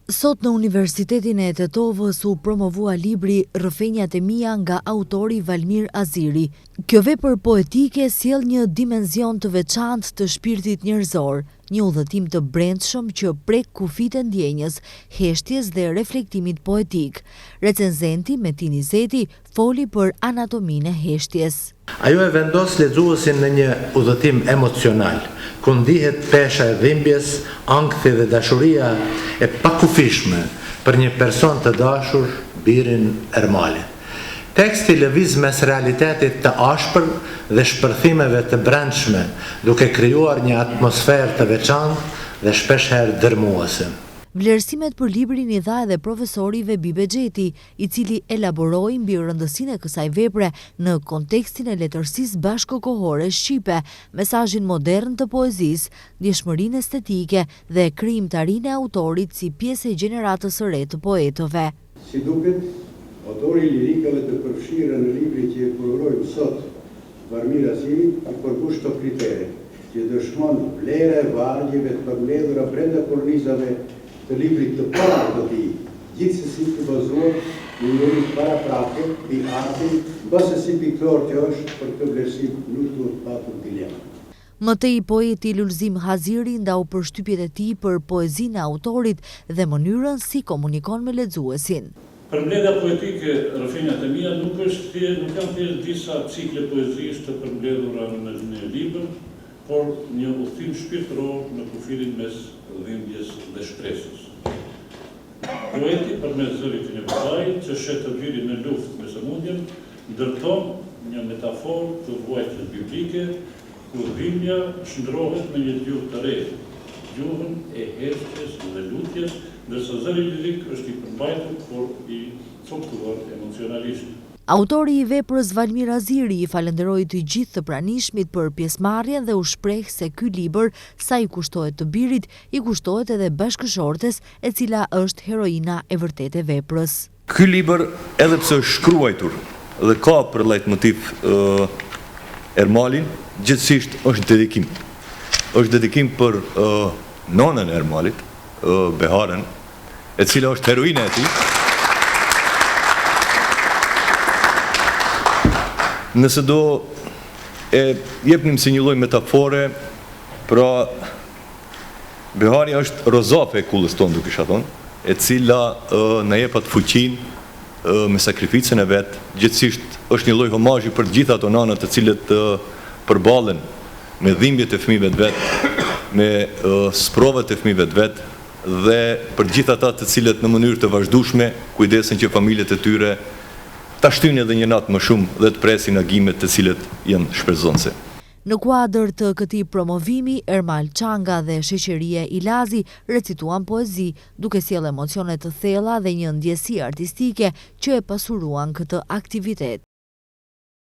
Sot në Universitetin e Tetovës u promovua libri Rrëfenjat e mia nga autori Valmir Aziri. Kjo vepër poetike sjell një dimenzion të veçantë të shpirtit njerëzor, një udhëtim të brendshëm që prek kufit e ndjenjës, heshtjes dhe reflektimit poetik. Recenzenti Metin Izeti foli për anatominë e heshtjes. Ajo e vendos lexuesin në një udhëtim emocional, ku ndihet pesha e dhimbjes, ankthi dhe dashuria e pakufishme për një person të dashur, birin Ermalit. Teksti lëviz mes realitetit të ashpër dhe shpërthimeve të brendshme, duke krijuar një atmosferë të veçantë dhe shpeshherë dërmuese. Vlerësimet për librin i dha edhe profesori Vebi Bexheti, i cili elaboroi mbi rëndësinë e kësaj vepre në kontekstin e letërsisë bashkëkohore shqipe, mesazhin modern të poezisë, ndjeshmërinë estetike dhe krijimtarinë e autorit si pjesë e gjeneratës së re të poetëve. Si duket, autori i lirikave të përfshirë në librin që e kurorojmë sot, Valmir Aziri, i përkush këto kritere, që dëshmon vlera e vargjeve të përmbledhura brenda kornizave të librit të parë të tij, gjithsesi të bazuar në një paraprake i artin, base si piktor që është për këtë vlerësim nuk duhet patur dilema. Mëtej poeti Lulzim Haziri ndau përshtypjet e tij për poezinë e autorit dhe mënyrën si komunikon me lexuesin. Përmbledhja poetike Rrëfenjat e mia nuk janë thjesht disa cikle poezisë të përmbledhura në një libër, por një udhëtim shpirtëror në kufirin mes dhimbjes dhe shpresës. Poeti përmes zërit të një vllai që shet të birin në luftë me sëmundjen, ndërton një metaforë të vuajtjes biblike, ku dhimbja shndrohet me një gjuhë të re, gjuhën e heshtjes dhe lutjes, ndërsa zëri lirik është i përmbajtur, por i coptuar emocionalisht. Autori i veprës Valmir Aziri i falenderoi të gjithë të pranishmit për pjesëmarrjen dhe u shpreh se ky libër, sa i kushtohet të birit, i kushtohet edhe bashkëshortes, e cila është heroina e vërtetë e veprës. Ky libër, edhe pse është shkruajtur dhe ka për leitmotiv Ermalin, gjithsesi është dedikim. Është dedikim për nonën e Ermalit, Beharen, e cila është heroina e tij. Nëse do e jepnim si një lloj metafore, pra Behari është rozafe e kullës tonë, duke isha thonë, e cila na jep atë fuqinë me sakrificën e vet, gjithsesi është një lloj homazhi për të gjitha ato nëna të cilët përballen me dhimbjet e fëmijëve të vet, me sprovat e fëmijëve të vet dhe për gjithë ata të cilët në mënyrë të vazhdueshme kujdesen që familjet e tyre ta shtyjnë edhe një natë më shumë dhe të presin agimet të cilët janë shpresonse. Në kuadër të këtij promovimi, Ermal Çanga dhe Sheqeria Ilazi recituan poezi, duke sjellë emocione të thella dhe një ndjesi artistike që e pasuruan këtë aktivitet.